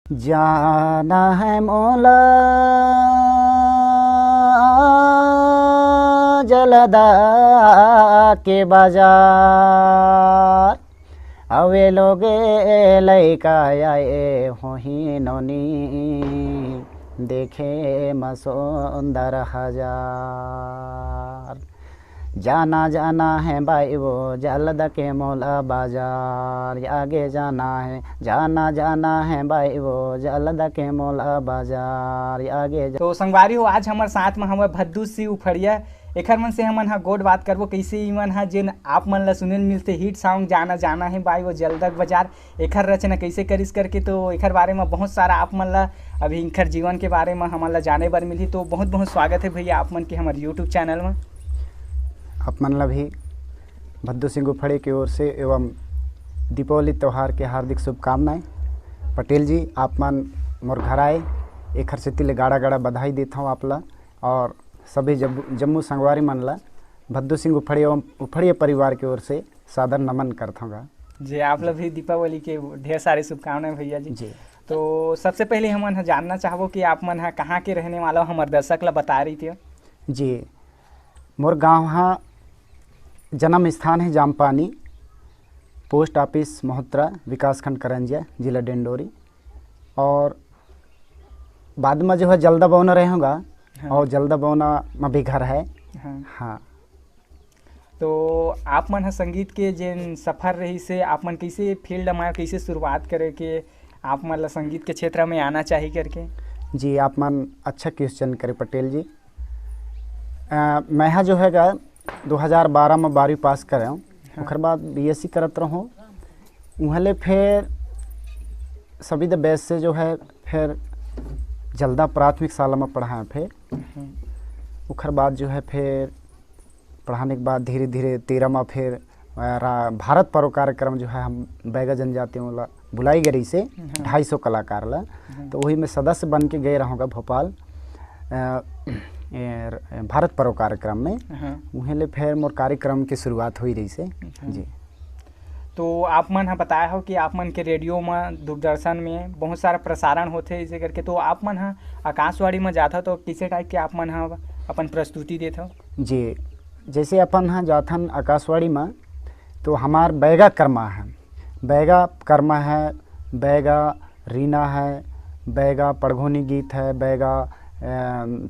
जाना है मोला जलदा के बाजार, अवे लोगे लैका आए होही नोनी, देखे मसोंदर हजार। जाना जाना है भाई वो जल्द के मोला बाजार, आगे जाना है भाई वो जल्द के मोला बाजार आगे तो संगवारी हो, आज हमारे साथ में हमारे भद्दू सिंह उफड़िया एखर मन से हमन हा गोड बात करबो कैसे इमन हा जेन आप मन ला सुनेल मिलते हिट सॉन्ग जाना जाना है भाई वो जल्दक बाजार, एखर रचना कैसे करिस करके तो एखर बारे में बहुत सारा आप मन ला अभी इनकर जीवन के बारे में हमन ला जाने बर मिली। तो बहुत बहुत स्वागत है भैया आप मन के हमारे यूट्यूब चैनल में। आप मन ला भी भद्दू सिंह उफड़े की ओर से एवं दीपावली त्यौहार के हार्दिक शुभकामनाएं। पटेल जी आप मन मोर घर आए एखर से तिले गाड़ा गाड़ा बधाई देता हूँ आप ला, और सभी जम्मू संगवारी मन ला भद्दू सिंह उफड़े एवं उफड़िया परिवार की ओर से सादर नमन करता हूँ जी। आप लोग भी दीपावली के ढेर सारे शुभकामनाएं भैया जी। तो सबसे पहले हमन जानना चाहबो कि आप मन कहाँ के रहने वाला हो, हमारे दर्शक ला बता रही थी जी। मोर गाँव हाँ जन्म स्थान है जामपानी, पोस्ट ऑफिस महोत्रा, विकासखंड करंजिया, जिला डिंडोरी, और बाद में जो है जल्दा बौना रहेगा। हाँ। और जल्दा बौना में भी घर है। हाँ, हाँ। तो आप मन संगीत के जेन सफ़र रही से आप मन कैसे फील्ड में कैसे शुरुआत करे के आप मन ला संगीत के क्षेत्र में आना चाहिए करके? जी आप मन अच्छा क्वेश्चन करे पटेल जी। मैं जो है 2012 में 12वीं पास करे हूँ। हाँ। उसके बाद BSc करत रहूँ, वहाँ फिर सभी द बेस से जो है फिर जल्दा प्राथमिक शाला में पढ़ाएँ। फिर उसके बाद जो है फिर पढ़ाने के बाद धीरे धीरे 13 में फिर भारत पर्व कार्यक्रम जो है हम बैगा जनजातियों ला बुलाई गई से 250 कलाकार ला, तो वही में सदस्य बन के गए रहूँगा भोपाल भारत पर्व कार्यक्रम में। वहीं ले फिर मोर कार्यक्रम की शुरुआत हुई रही से जी। तो आप मन बताया हो कि आप मन के रेडियो में दूरदर्शन में बहुत सारा प्रसारण होते इसे करके, तो आप मन आकाशवाणी में जाता तो किसी टाइप के आप मन अपन प्रस्तुति देते हो? जी जैसे अपन जाथन आकाशवाणी में तो हमार बैगा कर्मा है, बैगा रीना है, बैगा पड़घोनी गीत है, बैगा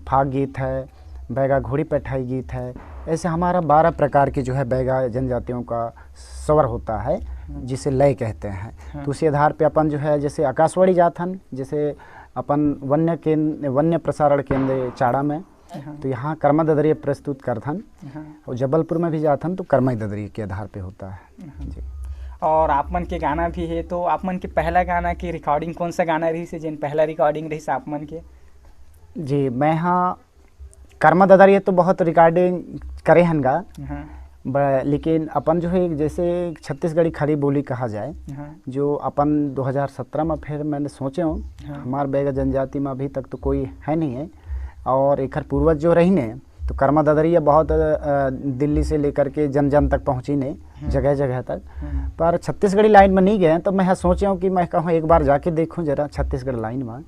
फाग गीत है, बैगा घोड़ी पैठाई गीत है। ऐसे हमारा 12 प्रकार की जो है बैगा जनजातियों का स्वर होता है जिसे लय कहते हैं। तो उसी आधार पे अपन जो है जैसे आकाशवाणी जाथन, जैसे अपन वन्य प्रसारण केंद्र चाड़ा में, तो यहाँ कर्मा ददरिया प्रस्तुत करथन, और जबलपुर में भी जाथन तो कर्मा ददरिया के आधार पे होता है जी। और आप मन के गाना भी है, तो आप मन के पहला गाना की रिकॉर्डिंग कौन सा गाना रही से जिन पहला रिकॉर्डिंग रही आप मन के? जी मैं हाँ कर्मा ददरिया तो बहुत रिकॉर्डिंग करे हन गा। लेकिन अपन जो है जैसे छत्तीसगढ़ी खड़ी बोली कहा जाए, जो अपन 2017 में फिर मैंने सोचे हूँ। हमारे बैगा जनजाति में अभी तक तो कोई है नहीं है, और एक पूर्वज जो रही ने तो कर्मा ददरिया बहुत दिल्ली से लेकर के जन जन तक पहुँची ने, जगह जगह तक, पर छत्तीसगढ़ी लाइन में नहीं गए। तो मैं सोचे हूँ कि मैं कहूँ एक बार जाके देखूँ जरा छत्तीसगढ़ लाइन में,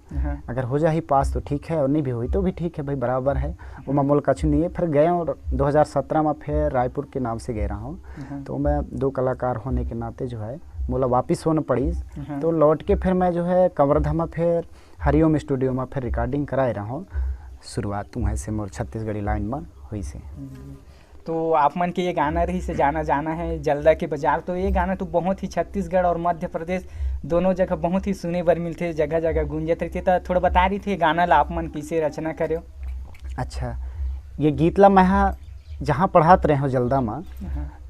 अगर हो जाए पास तो ठीक है, और नहीं भी हुई तो भी ठीक है भाई, बराबर है, वो मामूल कछु नहीं है। फिर गए और 2017 में फिर रायपुर के नाम से गए रहा हूँ। तो मैं 2 कलाकार होने के नाते जो है मोला वापिस होना पड़ी, तो लौट के फिर मैं जो है कवर्धा में फिर हरिओम स्टूडियो में फिर रिकॉर्डिंग कराए रहा हूँ। शुरुआत वहाँ से मोर छत्तीसगढ़ी लाइन में हुई से। तो आप मन के ये गाना रही से जाना जाना है जल्दा के बाजार, तो ये गाना तो बहुत ही छत्तीसगढ़ और मध्य प्रदेश दोनों जगह बहुत ही सुने बर मिलते, जगह जगह गूंजत रहते। तो थोड़ा बता रही थी गाना ला आप मन किसे रचना करे? अच्छा, ये गीत ला मैं जहाँ पढ़ात रहे हो जल्दा में,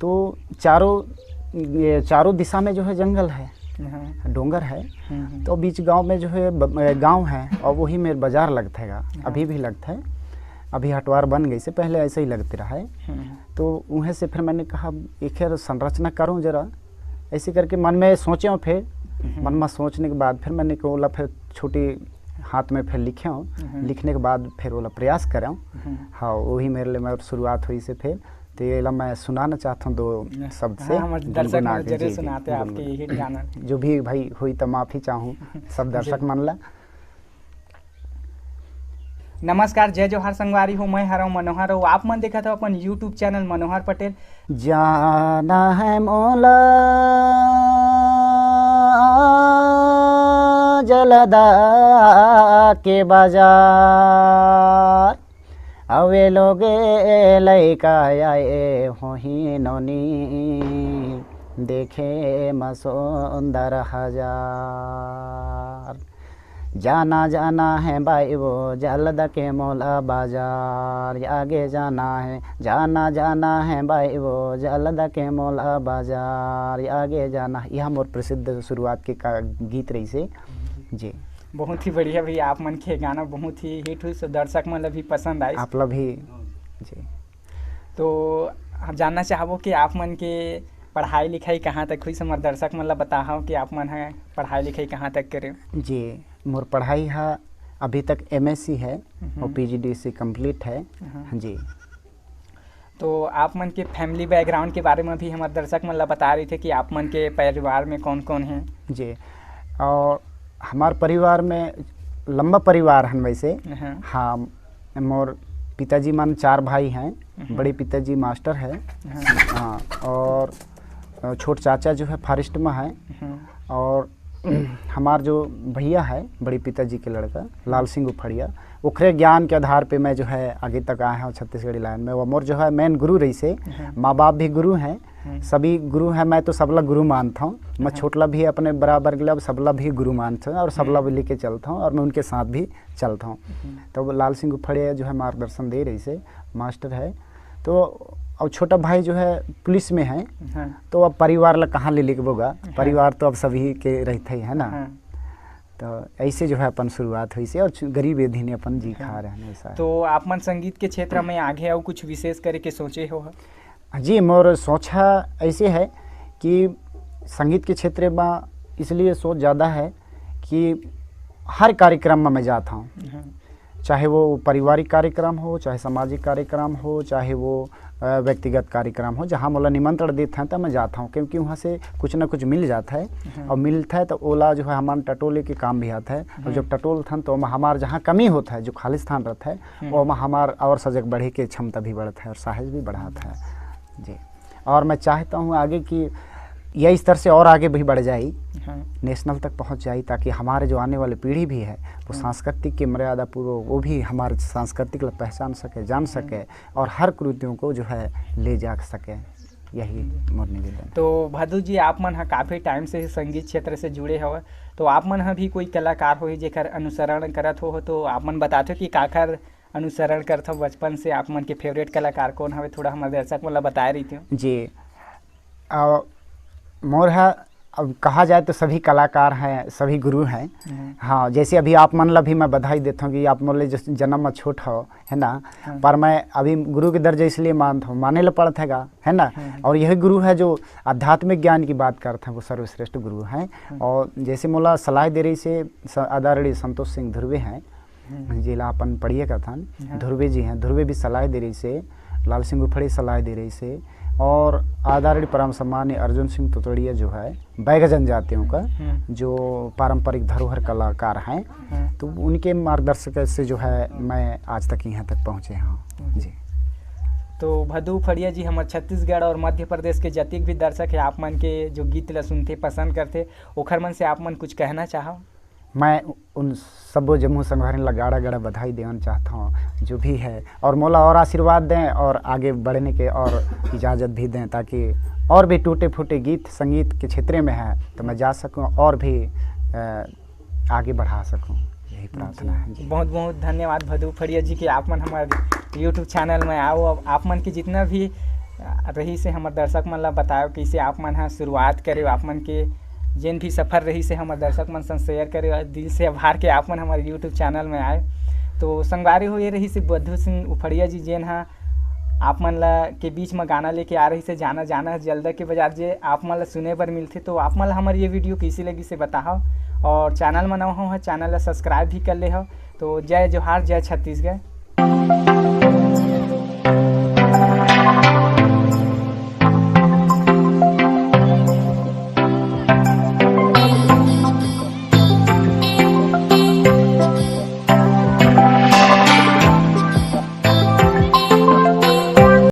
तो चारों दिशा में जो है जंगल है, डोंगर है, तो बीच गांव में जो है गांव है, और वही मेरे बाजार लगता है, अभी भी लगता है। अभी हटवार बन गई से, पहले ऐसे ही लगते रहा है। तो वहीं से फिर मैंने कहा एक संरचना करूं जरा, ऐसे करके मन में सोचे हूँ। फिर मन में सोचने के बाद फिर मैंने बोला फिर छोटी हाथ में फिर लिखे हूँ, लिखने के बाद फिर बोला प्रयास करें। हाँ वही मेरे लिए शुरुआत हुई से फिर तो ये ला मैं सुनाना चाहता हूँ दो शब्द से। हाँ, दर्शक गुनगुना मन के, जरूर जी, सुनाते हैं आपके हिट गाना। जो भी भाई हुई तो माफ़ी चाहूँ सब दर्शक मन ला। नमस्कार, जय जोहार संगवारी हो, मैं हरा मनोहर हो। आप मन देखा था अपन यूट्यूब चैनल मनोहर पटेल। जाना है मोला जलदा के बाजार, अवे लोगे लैका आए होही नोनी, देखे मसुंदर हजार। जाना जाना है भाई वो जलद के मोला बाजार, आगे जाना है भाई वो जलद के मोला बाजार, आगे जाना। यह मोर प्रसिद्ध शुरुआत के गीत रही से जी। बहुत ही बढ़िया भैया, आप मन के गाना बहुत ही हिट हुई, सब दर्शक मन भी पसंद आई। आप लोग भी जी। तो हम जानना चाहबो कि आप मन के पढ़ाई लिखाई कहाँ तक हुई, समर दर्शक मन ला बताओ कि आप मन है पढ़ाई लिखाई कहाँ तक करे। जी, मोर पढ़ाई है अभी तक MSc है और PGDC कंप्लीट है जी। तो आप मन के फैमिली बैकग्राउंड के बारे में भी हमारे दर्शक मन ला बता रहे थे कि आप मन के परिवार में कौन कौन हैं। जी, और हमारे परिवार में लंबा परिवार है वैसे। हाँ, मोर पिताजी मन 4 भाई हैं, बड़े पिताजी मास्टर है। हाँ, और छोट चाचा जो है फॉरेस्ट में है। और हमार जो भैया है बड़े पिताजी के लड़का लाल सिंह उफड़िया, ओखरे ज्ञान के आधार पे मैं जो है आगे तक आया हूँ छत्तीसगढ़ी लाइन में। वो मोर जो है मेन गुरु रही से, माँ बाप भी गुरु हैं, सभी गुरु हैं। मैं तो सबला गुरु मानता हूँ, मैं छोटला भी अपने बराबर के लिए सबला भी गुरु मानता हूँ और सबला भी लेके चलता हूँ और मैं उनके साथ भी चलता हूँ। तो वो लाल सिंह उफड़िया जो है मार्गदर्शन दे रही से, मास्टर है। तो और छोटा भाई जो है पुलिस में है। तो अब परिवार ला कहाँ ले लेके बोगा, परिवार तो अब सभी के रहते ही है ना। तो ऐसे जो है अपन शुरुआत हुई से और गरीब एधी ने अपन जी खा रहे हैं ऐसा। तो आप मन संगीत के क्षेत्र में आगे और कुछ विशेष करे के सोचे हो? जी, मोर सोचा ऐसे है कि संगीत के क्षेत्र में इसलिए सोच ज़्यादा है कि हर कार्यक्रम में मैं जाता हूँ, चाहे वो पारिवारिक कार्यक्रम हो, चाहे सामाजिक कार्यक्रम हो, चाहे वो व्यक्तिगत कार्यक्रम हो, जहाँ मोला निमंत्रण देते हैं तो मैं जाता हूँ, क्योंकि वहाँ से कुछ ना कुछ मिल जाता है। और मिलता है तो ओला जो है हमारे टटोले के काम भी आता है। और जब टटोल था तो हमारे जहाँ कमी होता है, जो खालिस्तान रहता है, वो हमार और सजग बढ़े के क्षमता भी बढ़ता है और साहस भी बढ़ाता है जी। और मैं चाहता हूँ आगे कि यह इस तरह से और आगे भी बढ़ जाए, नेशनल तक पहुंच जाए, ताकि हमारे जो आने वाली पीढ़ी भी है वो सांस्कृतिक की मर्यादा पूर्वक वो भी हमारे सांस्कृतिक को पहचान सके, जान सके और हर कृतियों को जो है ले जा सके। यही मोर निवेदन। तो भादु जी, आप मन काफ़ी टाइम से संगीत क्षेत्र से जुड़े हो, तो आप मन भी कोई कलाकार हो जेकर अनुसरण करत हो, तो आप मन बताते हो कि काकर अनुसरण करते हो बचपन से? आप मन के फेवरेट कलाकार कौन हवे, थोड़ा हमारे दर्शक मन ला बताए रही थी जी। मोर है, अब कहा जाए तो सभी कलाकार हैं, सभी गुरु हैं। हाँ, जैसे अभी आप मन ला भी मैं बधाई देता हूँ कि आप मोले जन्म में छोट हो, है ना। पर मैं अभी गुरु के दर्जे इसलिए मानता हूँ, माने ला पड़ता है ना। और यही गुरु है जो आध्यात्मिक ज्ञान की बात करते हैं, वो सर्वश्रेष्ठ गुरु हैं। और जैसे मोला सलाह दे रही से आदरणीय संतोष सिंह ध्रुवे हैं, जिला अपन पढ़िए का था, ध्रुवे जी हैं, ध्रुवे भी सलाह दे रही से, लाल सिंह उफड़े सलाह दे रही से, और आदरणीय परम सम्मान्य अर्जुन सिंह तुतड़िया जो है बैग जनजातियों का जो पारंपरिक धरोहर कलाकार हैं, तो उनके मार्गदर्शक से जो है मैं आज तक यहाँ तक पहुँचे हाँ जी। तो भदू फड़िया जी, हमारे छत्तीसगढ़ और मध्य प्रदेश के जतिक भी दर्शक है आप मन के जो गीत ला सुनते पसंद करते, ओखर मन से आप मन कुछ कहना चाहो? मैं उन सब जम्मू संगवारी ला गाड़ा गाड़ा बधाई देना चाहता हूँ जो भी है, और मौला और आशीर्वाद दें और आगे बढ़ने के और इजाज़त भी दें, ताकि और भी टूटे फूटे गीत संगीत के क्षेत्र में है तो मैं जा सकूँ और भी आगे बढ़ा सकूँ, यही प्रार्थना है जी। बहुत बहुत धन्यवाद भदू फड़िया जी कि आप मन हमारे यूट्यूब चैनल में आओ। अब आप मन की जितना भी रही से हमारे दर्शक मन ला बताओ कैसे आप मन शुरुआत करे, आप मन के जिन भी सफ़र रही से हमारे दर्शक मन संग शेयर करे, दिल से आभार के आप मन हमारे यूट्यूब चैनल में आए। तो संगवारी हो ये रही से भदू सिंह उफड़िया जी जेन हा आप मन ला के बीच में गाना लेके आ रही से जाना जाना जल्दा के बाजार जे आप मन ला सुने बर मिलते। तो आप मन ला हमारी ये वीडियो कैसी लगी से बताओ, और चैनल में नवा हो चैनल ला सब्सक्राइब भी कर ले हो। तो जय जोहार, जय छत्तीसगढ़।